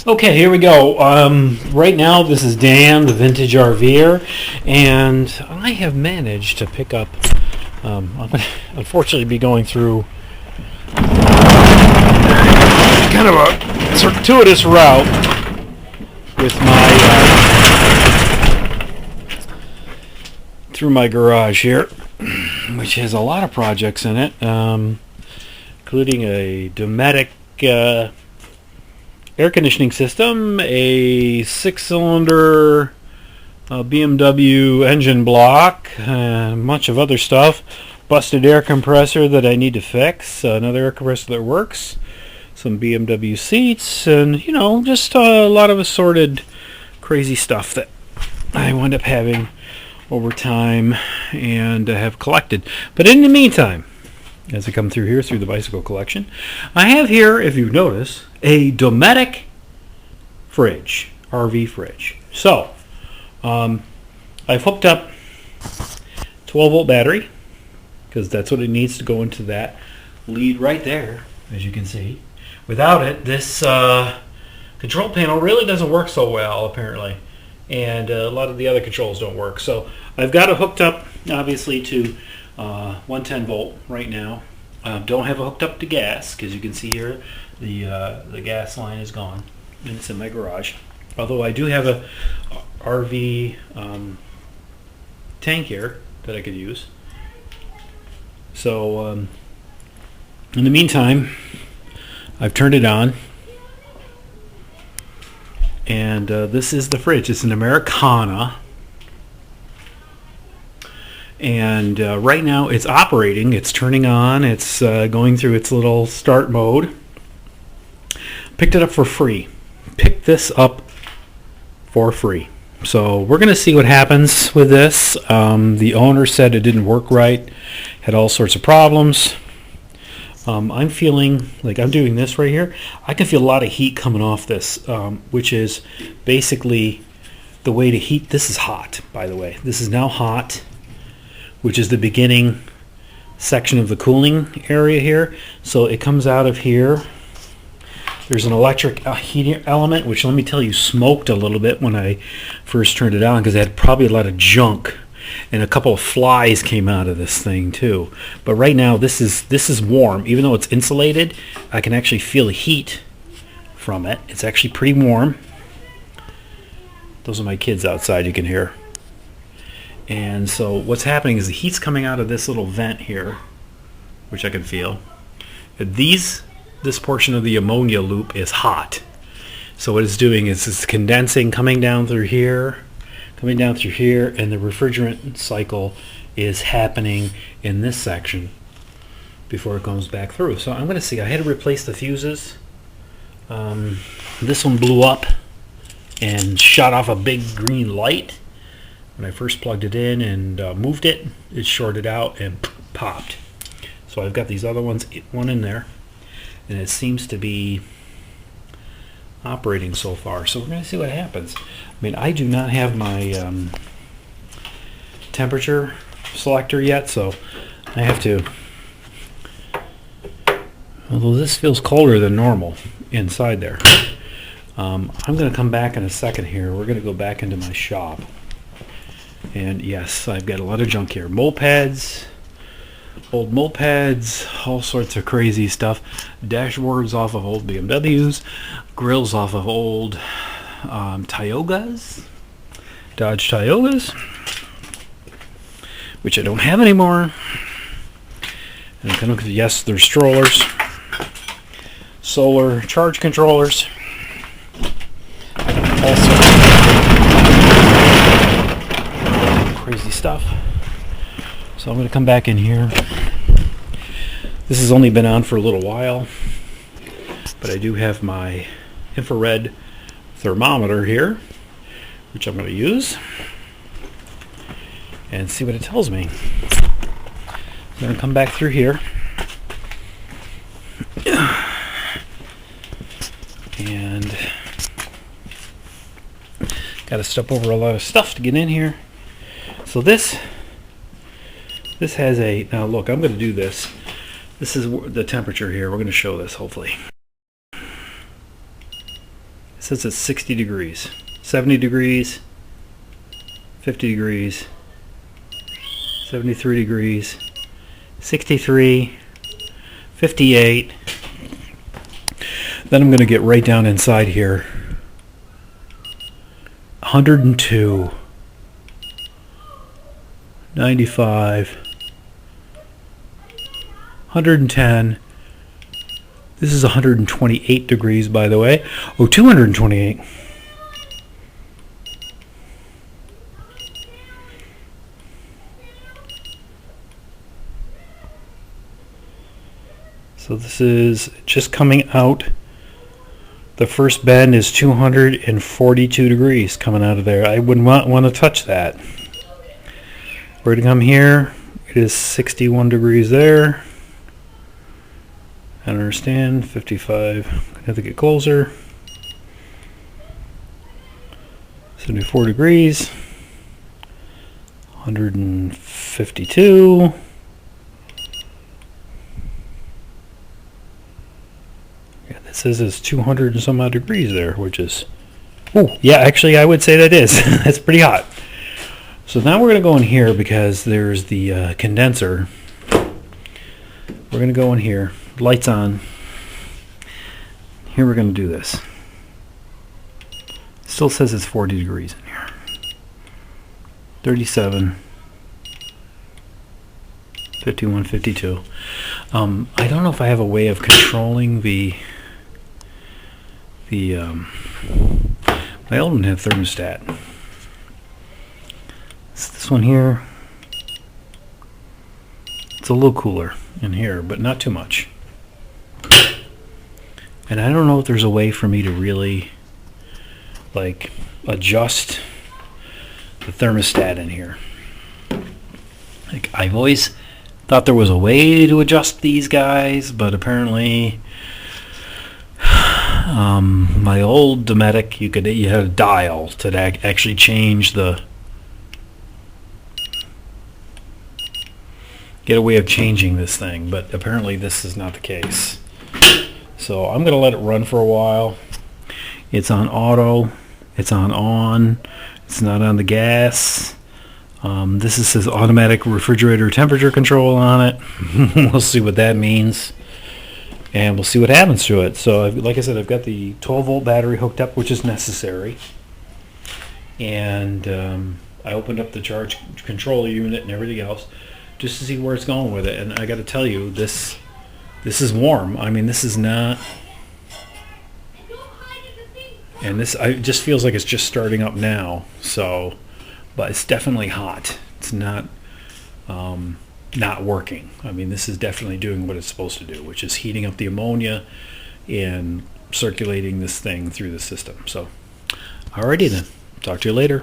Okay, here we go. Right now, this is Dan, the vintage RV'er, and I have managed to pick up. I'm going to unfortunately be going through kind of a circuitous route with my through my garage here, which has a lot of projects in it, including a Dometic air conditioning system, a 6-cylinder BMW engine block, a bunch of other stuff, busted air compressor that I need to fix, another air compressor that works, some BMW seats, and just a lot of assorted crazy stuff that I wind up having over time and have collected. But in the meantime, as I come through here through the bicycle collection, I have here, if you notice, a Dometic fridge, RV fridge. So, I've hooked up 12-volt battery, because that's what it needs to go into that lead right there, as you can see. Without it, this control panel really doesn't work so well, apparently. And a lot of the other controls don't work. So I've got it hooked up, obviously, to 110 volt right now. Don't have it hooked up to gas, because you can see here the gas line is gone, and it's in my garage. Although I do have a RV tank here that I could use. So in the meantime, I've turned it on, and this is the fridge. It's an Americana. And right now it's operating, it's turning on, it's going through its little start mode. Picked it up for free. Picked this up for free. So we're going to see what happens with this. The owner said it didn't work right, had all sorts of problems. I'm feeling like I'm doing this right here. I can feel a lot of heat coming off this, which is basically the way to heat. This is hot, by the way. This is now hot, which is the beginning section of the cooling area here. So it comes out of here. There's an electric heating element, which, let me tell you, smoked a little bit when I first turned it on, because it had probably a lot of junk, and a couple of flies came out of this thing too. But right now this is warm. Even though it's insulated, I can actually feel the heat from it. It's actually pretty warm. Those are my kids outside, you can hear. And so what's happening is the heat's coming out of this little vent here, which I can feel. This portion of the ammonia loop is hot. So what it's doing is it's condensing, coming down through here, and the refrigerant cycle is happening in this section before it comes back through. So I'm going to see. I had to replace the fuses. This one blew up and shot off a big green light. When I first plugged it in and moved it, it shorted out and popped. So I've got these other ones, one in there, and it seems to be operating so far. So we're going to see what happens. I mean, I do not have my temperature selector yet, so I have to, although this feels colder than normal inside there. I'm going to come back in a second here. We're going to go back into my shop. And yes, I've got a lot of junk here. Mopeds, old mopeds, all sorts of crazy stuff. Dashboards off of old BMWs, grills off of old Tiogas, Dodge Tiogas, which I don't have anymore. And yes, there's strollers, solar charge controllers, all sorts of crazy stuff. So I'm going to come back in here. This has only been on for a little while, but I do have my infrared thermometer here, which I'm going to use and see what it tells me. I'm going to come back through here and got to step over a lot of stuff to get in here. So this has a, now look, I'm going to do this. This is the temperature here. We're going to show this, hopefully. This says it's 60 degrees, 70 degrees, 50 degrees, 73 degrees, 63, 58. Then I'm going to get right down inside here. 102, 95, 110. This is 128 degrees, by the way. Oh, 228. So this is just coming out. The first bend is 242 degrees coming out of there. I wouldn't want to touch that. We're going to come here. It is 61 degrees there. I understand. 55. I have to get closer. 74 degrees. 152. It says it's 200 and some odd degrees there, which is, oh yeah, actually I would say that is. That's pretty hot. So now we're going to go in here because there's the condenser. We're going to go in here, lights on. Here we're going to do this. Still says it's 40 degrees in here. 37. 51, 52. I don't know if I have a way of controlling my old one had thermostat. It's this one here. It's a little cooler in here, but not too much. And I don't know if there's a way for me to really like adjust the thermostat in here. Like I've always thought there was a way to adjust these guys, but apparently my old Dometic, you had a dial to actually change get a way of changing this thing, but apparently this is not the case. So I'm going to let it run for a while. It's on auto, it's on, it's not on the gas. This says automatic refrigerator temperature control on it. We'll see what that means. And we'll see what happens to it. So, like I said, I've got the 12-volt battery hooked up, which is necessary. And I opened up the charge controller unit and everything else just to see where it's going with it. And I got to tell you, this is warm. I mean, this is not... And this just feels like it's just starting up now. So, but it's definitely hot. It's not... not working. I mean, this is definitely doing what it's supposed to do, which is heating up the ammonia and circulating this thing through the system. So, alrighty then. Talk to you later.